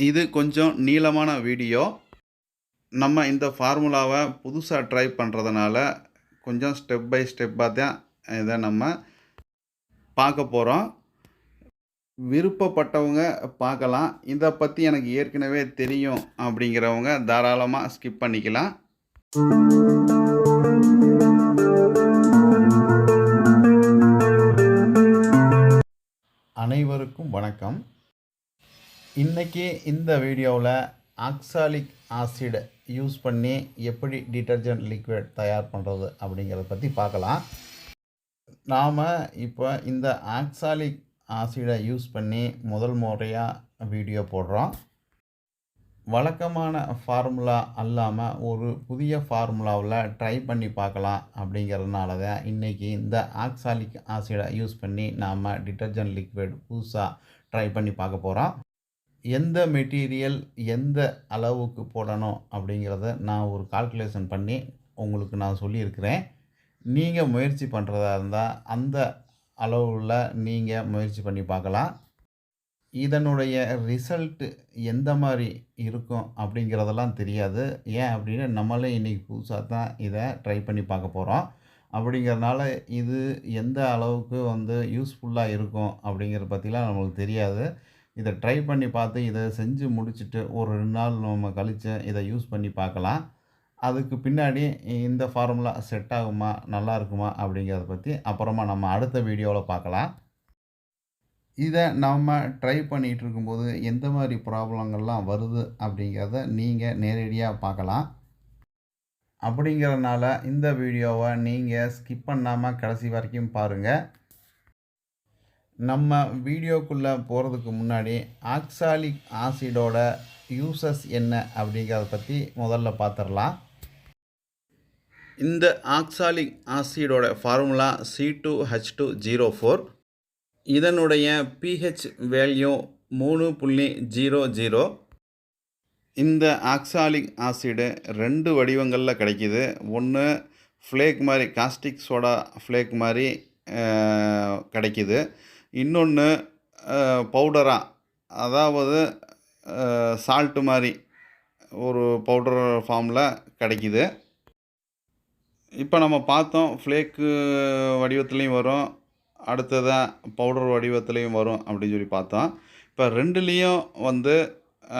இது கொஞ்சம் நீளமான வீடியோ. நம்ம இந்த ஃபார்முலாவை புதுசாக ட்ரை பண்ணுறதுனால கொஞ்சம் ஸ்டெப் பை ஸ்டெப்பாக தான் இதை நம்ம பார்க்க போகிறோம். விருப்பப்பட்டவங்க பார்க்கலாம். இதை பற்றி எனக்கு ஏற்கனவே தெரியும் அப்படிங்கிறவங்க தாராளமாக ஸ்கிப் பண்ணிக்கலாம். அனைவருக்கும் வணக்கம். இன்றைக்கி இந்த வீடியோவில் ஆக்சாலிக் ஆசிட் யூஸ் பண்ணி எப்படி டிட்டர்ஜென்ட் லிக்விட் தயார் பண்ணுறது அப்படிங்கிறத பற்றி பார்க்கலாம். நாம் இப்போ இந்த ஆக்சாலிக் ஆசிடை யூஸ் பண்ணி முதல் முறையாக வீடியோ போடுறோம். வழக்கமான ஃபார்முலா அல்லாமல் ஒரு புதிய ஃபார்முலாவில் ட்ரை பண்ணி பார்க்கலாம் அப்படிங்கிறதுனால தான் இன்றைக்கி இந்த ஆக்சாலிக் ஆசிடை யூஸ் பண்ணி நாம் டிட்டர்ஜென்ட் லிக்விட் புதுசாக ட்ரை பண்ணி பார்க்க போகிறோம். எந்த மெட்டீரியல் எந்த அளவுக்கு போடணும் அப்படிங்கிறத நான் ஒரு கால்குலேஷன் பண்ணி உங்களுக்கு நான் சொல்லியிருக்கிறேன். நீங்கள் முயற்சி பண்ணுறதா இருந்தால் அந்த அளவில் நீங்கள் முயற்சி பண்ணி பார்க்கலாம். இதனுடைய ரிசல்ட்டு எந்த மாதிரி இருக்கும் அப்படிங்கிறதெல்லாம் தெரியாது. ஏன் அப்படின்னு நம்மளே இன்றைக்கி புதுசாக தான் இதை ட்ரை பண்ணி பார்க்க போகிறோம். அப்படிங்கிறதுனால இது எந்த அளவுக்கு யூஸ்ஃபுல்லாக இருக்கும் அப்படிங்கிறத பற்றிலாம் நம்மளுக்கு தெரியாது. இதை ட்ரை பண்ணி பார்த்து இதை செஞ்சு முடிச்சுட்டு ஒரு 2 நாள் நம்ம கழித்து இதை யூஸ் பண்ணி பார்க்கலாம். அதுக்கு பின்னாடி இந்த ஃபார்முலா செட் ஆகுமா, நல்லா இருக்குமா அப்படிங்கிறத பற்றி அப்புறமா நம்ம அடுத்த வீடியோவில் பார்க்கலாம். இதை நம்ம ட்ரை பண்ணிகிட்டு இருக்கும்போது எந்த மாதிரி ப்ராப்ளங்கள்லாம் வருது அப்படிங்கிறத நீங்கள் நேரடியாக பார்க்கலாம். அப்படிங்கிறதுனால இந்த வீடியோவை நீங்கள் ஸ்கிப் பண்ணாமல் கடைசி வரைக்கும் பாருங்கள். நம்ம வீடியோக்குள்ளே போகிறதுக்கு முன்னாடி ஆக்சாலிக் ஆசிடோட யூசஸ் என்ன அப்படிங்கிறத பற்றி முதல்ல பார்த்துடலாம். இந்த ஆக்சாலிக் ஆசிடோட ஃபார்முலா C2H2O4. இதனுடைய pH வேல்யூ 3.00. இந்த ஆக்சாலிக் ஆசிடு 2 வடிவங்களில் கிடைக்கிது. ஒன்று ஃப்ளேக் மாதிரி, காஸ்டிக் சோடா ஃப்ளேக் மாதிரி கிடைக்கிது. இன்னொன்று பவுடராக, அதாவது சால்ட்டு மாதிரி ஒரு பவுடர் ஃபார்மில் கிடைக்கிது. இப்போ நம்ம பார்த்தோம், ஃப்ளேக்கு வடிவத்துலேயும் வரும், அடுத்ததாக பவுடர் வடிவத்துலேயும் வரும் அப்படின்னு சொல்லி பார்த்தோம். இப்போ ரெண்டுலேயும்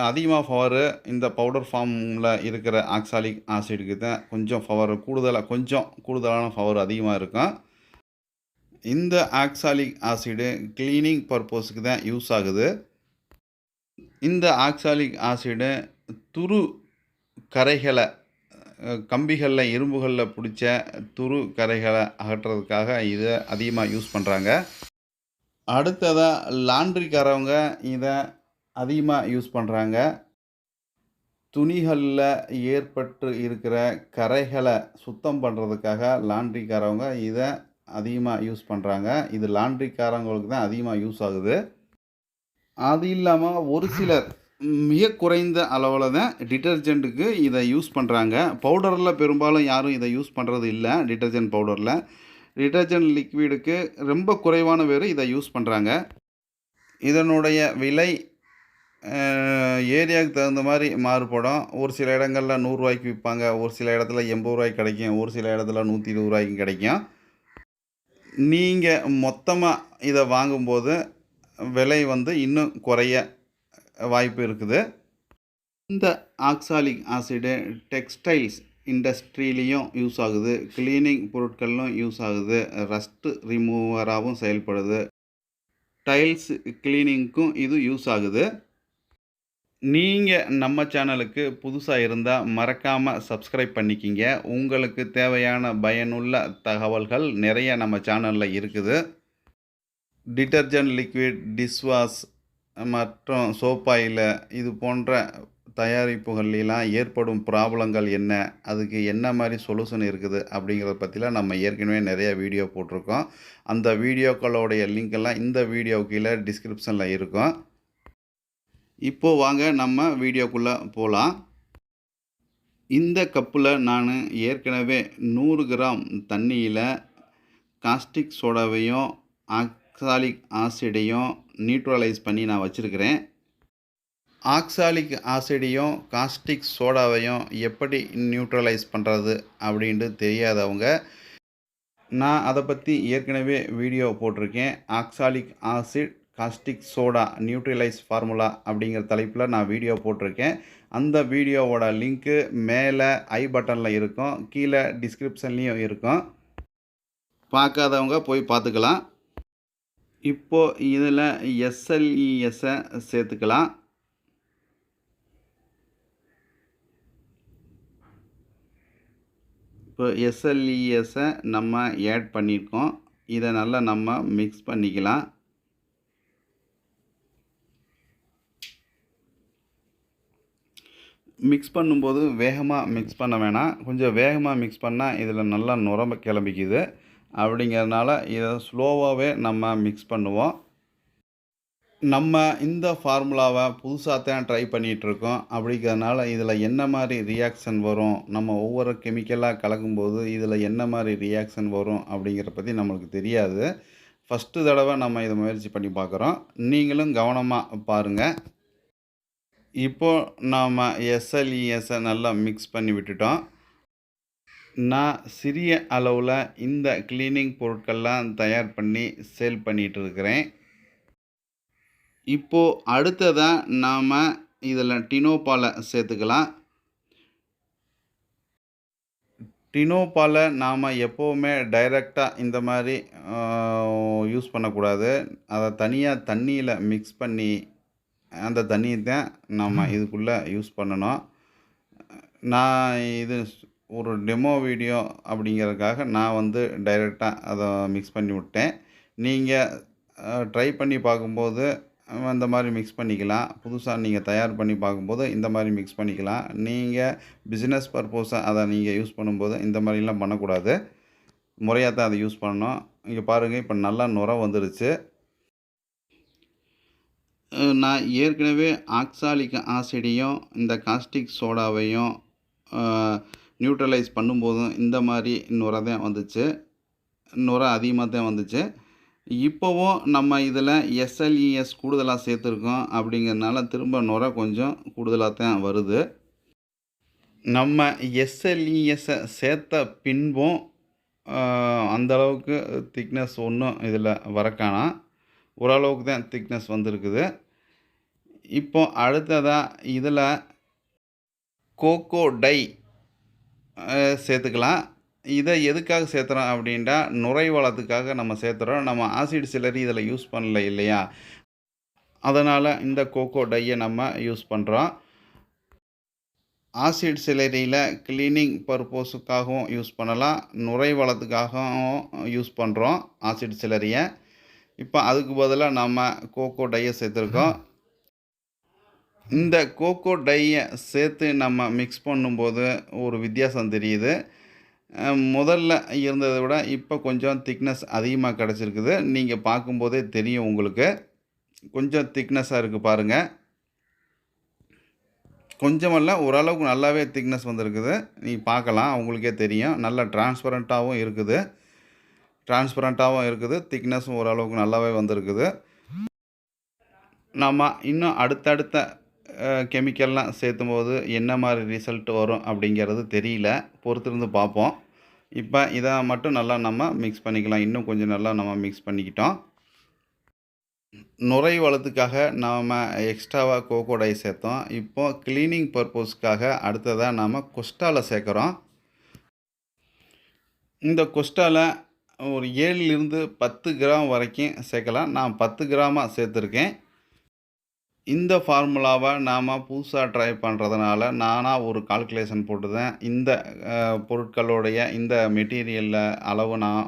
அதிகமாக பவரு இந்த பவுடர் ஃபார்மில் இருக்கிற ஆக்சாலிக் ஆசிடுக்கு தான் கொஞ்சம் கூடுதலான பவர் அதிகமாக இருக்கும். இந்த ஆக்சாலிக் ஆசிடு கிளீனிங் பர்பஸுக்கு தான் யூஸ் ஆகுது. இந்த ஆக்சாலிக் ஆசிடு துரு கரைகளை, கம்பிகளில் இரும்புகளில் பிடிச்ச துரு கரைகளை அகற்றுறதுக்காக இதை அதிகமாக யூஸ் பண்ணுறாங்க. அடுத்ததாக லாண்ட்ரிக்காரவங்க இதை அதிகமாக யூஸ் பண்ணுறாங்க. துணிகளில் ஏற்பட்டு இருக்கிற கரைகளை சுத்தம் பண்ணுறதுக்காக லாண்ட்ரிக்காரவங்க இதை அதிகமாக யூஸ் பண்ணுறாங்க. இது லாண்ட்ரிக்காரங்களுக்கு தான் அதிகமாக யூஸ் ஆகுது. அது இல்லாமல் ஒரு சிலர் மிக குறைந்த அளவில் தான் டிட்டர்ஜெண்ட்டுக்கு இதை யூஸ் பண்ணுறாங்க. பவுடரில் பெரும்பாலும் யாரும் இதை யூஸ் பண்ணுறது இல்லை. டிட்டர்ஜென்ட் பவுடரில், டிட்டர்ஜென்ட் லிக்விடுக்கு ரொம்ப குறைவான பேர் இதை யூஸ் பண்ணுறாங்க. இதனுடைய விலை ஏரியாவுக்கு தகுந்த மாதிரி மாறுபடும். ஒரு சில இடங்களில் 100 ரூபாய்க்கு விற்பாங்க, ஒரு சில இடத்துல 80 ரூபாய்க்கு கிடைக்கும், ஒரு சில இடத்துல 120 ரூபாய்க்கும் கிடைக்கும். நீங்கள் மொத்தமாக இதை வாங்கும்போது விலை இன்னும் குறைய வாய்ப்பு இருக்குது. இந்த ஆக்சாலிக் ஆசிடு டெக்ஸ்டைல்ஸ் இண்டஸ்ட்ரியிலையும் யூஸ் ஆகுது, கிளீனிங் பொருட்களிலும் யூஸ் ஆகுது, ரஸ்ட் ரிமூவராகவும் செயல்படுது, டைல்ஸ் கிளீனிங்க்கும் இது யூஸ் ஆகுது. நீங்கள் நம்ம சேனலுக்கு புதுசாக இருந்தால் மறக்காமல் சப்ஸ்கிரைப் பண்ணிக்கிங்க. உங்களுக்கு தேவையான பயனுள்ள தகவல்கள் நிறைய நம்ம சேனலில் இருக்குது. டிட்டர்ஜென்ட் லிக்விட், டிஷ்வாஷ் மற்றும் சோப் ஆயில் இது போன்ற தயாரிப்புகள்லாம் ஏற்படும் ப்ராப்ளங்கள் என்ன, அதுக்கு என்ன மாதிரி சொல்யூஷன் இருக்குது அப்படிங்கிறத பற்றிலாம் நம்ம ஏற்கனவே நிறைய வீடியோ போட்டிருக்கோம். அந்த வீடியோக்களோடைய லிங்க்கெல்லாம் இந்த வீடியோ கீழே டிஸ்கிரிப்ஷனில் இருக்கும். இப்போது வாங்க நம்ம வீடியோக்குள்ளே போகலாம். இந்த கப்பில் நான் ஏற்கனவே 100 கிராம் தண்ணியில் காஸ்டிக் சோடாவையும் ஆக்சாலிக் ஆசிடையும் நியூட்ரலைஸ் பண்ணி நான் வச்சுருக்கிறேன். ஆக்சாலிக் ஆசிடையும் காஸ்டிக் சோடாவையும் எப்படி நியூட்ரலைஸ் பண்ணுறது அப்படின்ட்டு தெரியாதவங்க, நான் அதை பற்றி ஏற்கனவே வீடியோ போட்டிருக்கேன். Oxalic acid caustic soda neutralise formula அப்படிங்கிற தலைப்பில் நான் வீடியோ போட்டிருக்கேன். அந்த வீடியோவோட லிங்க்கு மேலே ஐ பட்டனில் இருக்கும், கீழே டிஸ்கிரிப்ஷன்லேயும் இருக்கும். பார்க்காதவங்க போய் பார்த்துக்கலாம். இப்போது இதில் எஸ்எல்இஎஸ்ஸை சேர்த்துக்கலாம். இப்போ எஸ்எல்இஎஸ்ஸை நம்ம ஆட் பண்ணியிருக்கோம். இதை நல்லா நம்ம மிக்ஸ் பண்ணிக்கலாம். மிக்ஸ் பண்ணும்போது வேகமாக மிக்ஸ் பண்ண வேணாம். கொஞ்சம் வேகமாக மிக்ஸ் பண்ணால் இதில் நல்லா நுர கிளம்பிக்குது. அப்படிங்கிறதுனால இதை ஸ்லோவாகவே நம்ம மிக்ஸ் பண்ணுவோம். நம்ம இந்த ஃபார்முலாவை புதுசாக தான் ட்ரை பண்ணிகிட்ருக்கோம். அப்படிங்கிறதுனால இதில் என்ன மாதிரி ரியாக்ஷன் வரும், நம்ம ஒவ்வொரு கெமிக்கலாக கலக்கும்போது இதில் என்ன மாதிரி ரியாக்ஷன் வரும் அப்படிங்கிறத பற்றி நம்மளுக்கு தெரியாது. ஃபஸ்ட்டு தடவை நம்ம இதை முயற்சி பண்ணி பார்க்குறோம். நீங்களும் கவனமாக பாருங்கள். இப்போது நாம் எஸ்எல்இஎஸ்ஸை நல்லா மிக்ஸ் பண்ணி விட்டுட்டோம். நான் சிறிய அளவில் இந்த கிளீனிங் பொருட்கள்லாம் தயார் பண்ணி சேல் பண்ணிகிட்ருக்கிறேன். இப்போது அடுத்ததாக நாம் இதில் டினோபாலை சேர்த்துக்கலாம். டினோபாலை நாம் எப்போவுமே டைரெக்டாக இந்த மாதிரி யூஸ் பண்ணக்கூடாது. அதை தனியாக தண்ணியில் மிக்ஸ் பண்ணி அந்த தண்ணியை தான் நம்ம இதுக்குள்ளே யூஸ் பண்ணணும். நான் இது ஒரு டெமோ வீடியோ அப்படிங்கிறதுக்காக நான் டைரெக்டாக அதை மிக்ஸ் பண்ணி விட்டேன். நீங்கள் ட்ரை பண்ணி பார்க்கும்போது அந்த மாதிரி மிக்ஸ் பண்ணிக்கலாம். புதுசாக நீங்கள் தயார் பண்ணி பார்க்கும்போது இந்த மாதிரி மிக்ஸ் பண்ணிக்கலாம். நீங்கள் பிஸ்னஸ் பர்பஸாக அதை நீங்கள் யூஸ் பண்ணும்போது இந்த மாதிரிலாம் பண்ணக்கூடாது. முறையாக தான் அதை யூஸ் பண்ணணும். இங்கே பாருங்கள், இப்போ நல்லா நுர வந்துருச்சு. நான் ஏற்கனவே ஆக்சாலிக் ஆசிடையும் இந்த காஸ்டிக் சோடாவையும் நியூட்ரலைஸ் பண்ணும்போதும் இந்த மாதிரி நுர தான் வந்துச்சு. நுர அதிகமாக தான் வந்துச்சு. இப்போவும் நம்ம இதில் எஸ்எல்இஎஸ் கூடுதலாக சேர்த்துருக்கோம். அப்படிங்கிறதுனால திரும்ப நுர கொஞ்சம் கூடுதலாக தான் வருது. நம்ம எஸ்எல்இஎஸ்ஸை சேர்த்த பின்பும் அந்தளவுக்கு திக்னஸ் ஒன்றும் இதில் வரக்கானா. ஓரளவுக்கு தான் திக்னஸ் வந்திருக்குது. இப்போ அடுத்ததாக இதில் கோகோ டை சேர்த்துக்கலாம். இதை எதுக்காக சேர்த்துறோம் அப்படின்ட்டா, நுரைவாளத்துக்காக நம்ம சேர்த்துறோம். நம்ம ஆசிட் சிலரி இதில் யூஸ் பண்ணல இல்லையா, அதனால் இந்த கோகோ டையை நம்ம யூஸ் பண்ணுறோம். ஆசிட் சிலரியில் கிளீனிங் பர்பஸுக்காகவும் யூஸ் பண்ணலாம், நுரைவாளத்துக்காகவும் யூஸ் பண்ணுறோம் ஆசிட் சிலரியை. இப்போ அதுக்கு பதிலாக நம்ம கோகோ டையை சேர்த்துருக்கோம். இந்த கோகோ டையை சேர்த்து நம்ம மிக்ஸ் பண்ணும்போது ஒரு வித்தியாசம் தெரியுது. முதல்ல இருந்ததை விட இப்போ கொஞ்சம் திக்னஸ் அதிகமாக கிடச்சிருக்குது. நீங்கள் பார்க்கும்போதே தெரியும் உங்களுக்கு. கொஞ்சம் திக்னஸாக இருக்குது பாருங்கள். கொஞ்சமல்ல, ஓரளவுக்கு நல்லாவே திக்னஸ் வந்திருக்குது. நீங்கள் பார்க்கலாம், உங்களுக்கே தெரியும். நல்லா டிரான்ஸ்பரண்ட்டாகவும் இருக்குது. திக்னஸும் ஓரளவுக்கு நல்லாவே வந்திருக்குது. நம்ம இன்னும் அடுத்தடுத்த கெமிக்கல்லாம் சேர்த்தும்போது என்ன மாதிரி ரிசல்ட் வரும் அப்படிங்கிறது தெரியல. பொறுத்திருந்து பார்ப்போம். இப்போ இதை மட்டும் நல்லா நம்ம மிக்ஸ் பண்ணிக்கலாம். இன்னும் கொஞ்சம் நல்லா நம்ம மிக்ஸ் பண்ணிக்கிட்டோம். நுரைவாளத்துக்காக நாம் எக்ஸ்ட்ராவாக கோகோ டை சேர்த்தோம். இப்போது க்ளீனிங் பர்பஸ்க்காக அடுத்ததாக நாம் கொஸ்டாலை சேர்க்குறோம். இந்த கொஸ்டாலை ஒரு 7லிருந்து 10 கிராம் வரைக்கும் சேர்க்கலாம். நான் 10 கிராமாக சேர்த்துருக்கேன். இந்த ஃபார்முலாவை நாம் புதுசாக ட்ரை பண்ணுறதுனால நானாக ஒரு கால்குலேஷன் போட்டுதான் இந்த பொருட்களுடைய இந்த மெட்டீரியலில் அளவு நான்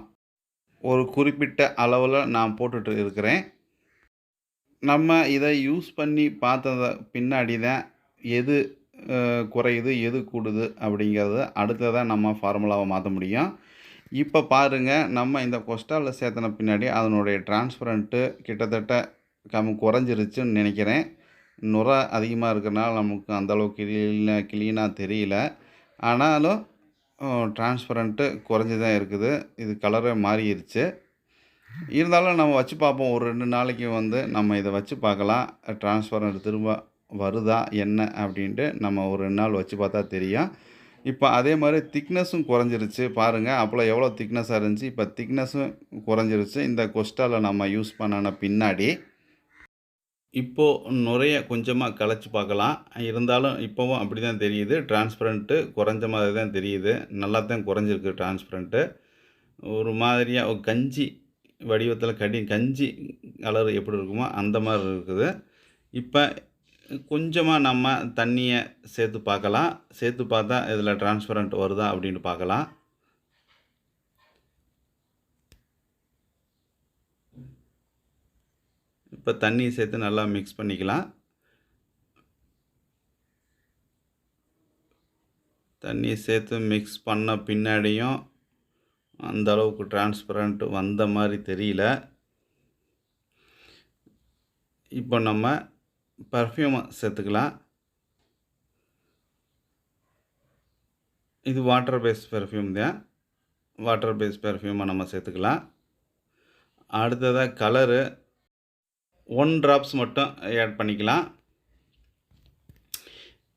ஒரு குறிப்பிட்ட அளவில் நான் போட்டுட்டு இருக்கிறேன். நம்ம இதை யூஸ் பண்ணி பார்த்தத பின்னாடி தான் எது குறையுது எது கூடுது அப்படிங்கிறத அடுத்ததான் நம்ம ஃபார்முலாவை மாற்ற முடியும். இப்போ பாருங்கள், நம்ம இந்த கொஸ்டாலில் சேர்த்தன பின்னாடி அதனுடைய டிரான்ஸ்பரண்ட்டு கிட்டத்தட்ட குறைஞ்சிருச்சுன்னு நினைக்கிறேன். நுர அதிகமாக இருக்கிறனால நமக்கு அந்தளவுக்கு க்ளீனாக தெரியல. ஆனாலும் டிரான்ஸ்பரண்ட்டு குறைஞ்சி தான் இருக்குது. இது கலரே மாறிடுச்சு. இருந்தாலும் நம்ம வச்சு பார்ப்போம். ஒரு 2 நாளைக்கு நம்ம இதை வச்சு பார்க்கலாம். டிரான்ஸ்பரண்ட் திரும்ப வருதா என்ன அப்படின்ட்டு நம்ம ஒரு 2 நாள் வச்சு பார்த்தா தெரியும். இப்போ அதே மாதிரி திக்னஸும் குறைஞ்சிருச்சு பாருங்கள். அப்போலாம் எவ்வளோ திக்னஸாக இருந்துச்சு, இப்போ திக்னஸும் குறைஞ்சிருச்சு. இந்த கொஸ்டால நம்ம யூஸ் பண்ணின பின்னாடி இப்போது நுரைய கொஞ்சமாக கலைச்சி பார்க்கலாம். இருந்தாலும் இப்போவும் அப்படி தான் தெரியுது. டிரான்ஸ்பரண்ட்டு குறைஞ்ச மாதிரி தான் தெரியுது. நல்லா தான் குறைஞ்சிருக்கு டிரான்ஸ்பரண்ட்டு. ஒரு மாதிரியா ஒரு கஞ்சி வடிவத்தில் கஞ்சி கலர் எப்படி இருக்குமோ அந்த மாதிரி இருக்குது. இப்போ கொஞ்சமாக நம்ம தண்ணிய சேர்த்து பார்க்கலாம். சேர்த்து பார்த்தா இதில் டிரான்ஸ்பரண்ட் வருதா அப்படின்னு பார்க்கலாம். இப்போ தண்ணி சேர்த்து நல்லா மிக்ஸ் பண்ணிக்கலாம். தண்ணி சேர்த்து மிக்ஸ் பண்ண பின்னாடியும் அந்த அளவுக்கு டிரான்ஸ்பரண்ட் வந்த மாதிரி தெரியல. இப்போ நம்ம பர்ஃப்யூமை சேர்த்துக்கலாம். இது வாட்டர் பேஸ் பெர்ஃப்யூம் தான். வாட்டர் பேஸ் பெர்ஃப்யூமை நம்ம சேர்த்துக்கலாம். அடுத்ததாக கலரு 1 ட்ராப்ஸ் மட்டும் ஆட் பண்ணிக்கலாம்.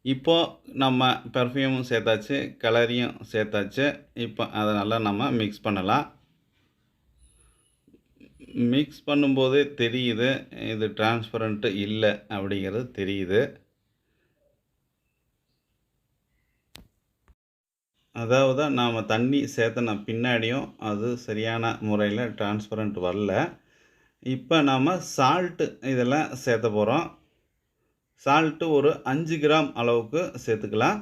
இப்போது நம்ம பெர்ஃப்யூமும் சேர்த்தாச்சு, கலரையும் சேர்த்தாச்சு. இப்போ அதை நல்லா நம்ம மிக்ஸ் பண்ணலாம். மிக்ஸ் பண்ணும்போதே தெரியுது இது டிரான்ஸ்பரண்ட்டு இல்லை அப்படிங்கிறது தெரியுது. அதாவது நாம் தண்ணி சேர்த்தன பின்னாடியும் அது சரியான முறையில் டிரான்ஸ்பரண்ட் வரல. இப்போ நாம் சால்ட்டு இதெல்லாம் சேர்த்த போகிறோம். சால்ட்டு ஒரு 5 கிராம் அளவுக்கு சேர்த்துக்கலாம்.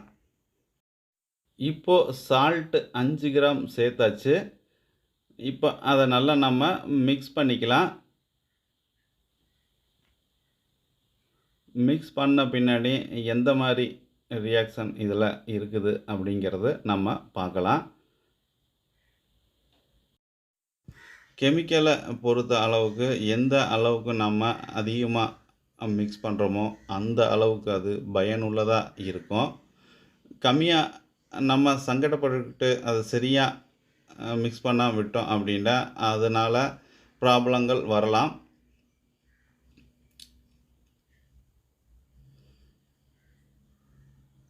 இப்போது சால்ட்டு 5 கிராம் சேர்த்தாச்சு. இப்போ அதை நல்லா நம்ம மிக்ஸ் பண்ணிக்கலாம். மிக்ஸ் பண்ண பின்னாடி எந்த மாதிரி ரியாக்ஷன் இதில் இருக்குது அப்படிங்கிறது நம்ம பார்க்கலாம். கெமிக்கலை பொறுத்த அளவுக்கு எந்த அளவுக்கு நம்ம அதிகமாக மிக்ஸ் பண்ணுறோமோ அந்த அளவுக்கு அது பயனுள்ளதாக இருக்கும். கம்மியாக நம்ம சங்கடப்பட்டுக்கிட்டு அது சரியாக மிக்ஸ் பண்ணால் விட்டோம் அப்படின்னா அதனால் ப்ராப்ளங்கள் வரலாம்.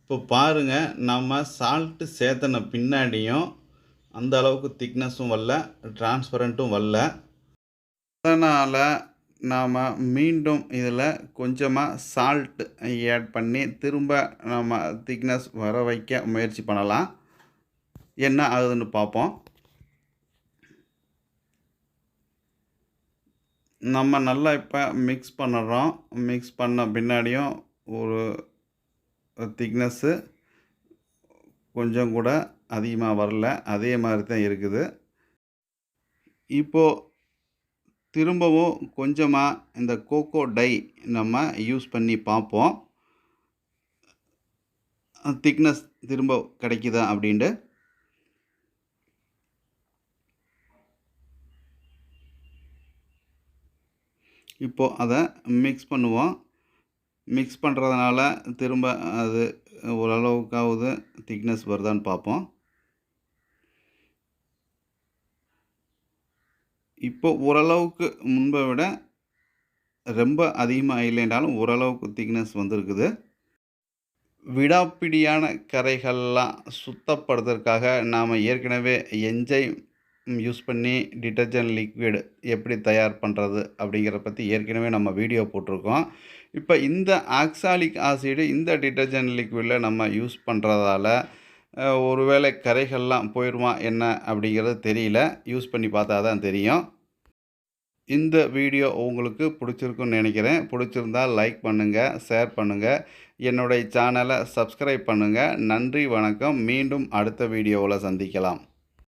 இப்போ பாருங்கள், நம்ம சால்ட்டு சேர்த்தன பின்னாடியும் அந்த அளவுக்கு திக்னஸும் வரல, டிரான்ஸ்பரண்ட்டும் வரல. அதனால் நாம் மீண்டும் இதில் கொஞ்சமாக சால்ட் ஆட் பண்ணி திரும்ப நம்ம திக்னஸ் வர வைக்க முயற்சி பண்ணலாம். என்ன ஆகுதுன்னு பார்ப்போம். நம்ம நல்லா இப்போ மிக்ஸ் பண்ணுறோம். மிக்ஸ் பண்ண பின்னாடியும் ஒரு திக்னஸ்ஸு கொஞ்சம் கூட அதிகமாக வரல, அதே மாதிரி தான் இருக்குது. இப்போது திரும்பவும் கொஞ்சமாக இந்த கோகோ டை நம்ம யூஸ் பண்ணி பார்ப்போம். திக்னஸ் திரும்ப கிடைக்குதா அப்படின்ட்டு. இப்போது அதை மிக்ஸ் பண்ணுவோம். மிக்ஸ் பண்ணுறதுனால திரும்ப அது ஓரளவுக்காவது திக்னஸ் வருதான்னு பார்ப்போம். இப்போ ஓரளவுக்கு முன்பை விட ரொம்ப அதிகமாக இல்லைனாலும் ஓரளவுக்கு திக்னஸ் வந்திருக்குது. விடாப்பிடியான கரைகள்லாம் சுத்தப்படுத்துறதுக்காக நாம் ஏற்கனவே என்ஜைம் யூஸ் பண்ணி டிட்டர்ஜென்ட் லிக்விட் எப்படி தயார் பண்ணுறது அப்படிங்கிறத பற்றி ஏற்கனவே நம்ம வீடியோ போட்டிருக்கோம். இப்போ இந்த ஆக்சாலிக் ஆசிடு இந்த டிட்டர்ஜென்ட் லிக்விடில் நம்ம யூஸ் பண்ணுறதால ஒருவேளை கரைகள்லாம் போயிடுமா என்ன அப்படிங்கிறது தெரியல. யூஸ் பண்ணி பார்த்தா தான் தெரியும். இந்த வீடியோ உங்களுக்கு பிடிச்சிருக்குன்னு நினைக்கிறேன். பிடிச்சிருந்தால் லைக் பண்ணுங்கள், ஷேர் பண்ணுங்கள், என்னுடைய சேனலை சப்ஸ்கிரைப் பண்ணுங்கள். நன்றி, வணக்கம். மீண்டும் அடுத்த வீடியோவில் சந்திக்கலாம்.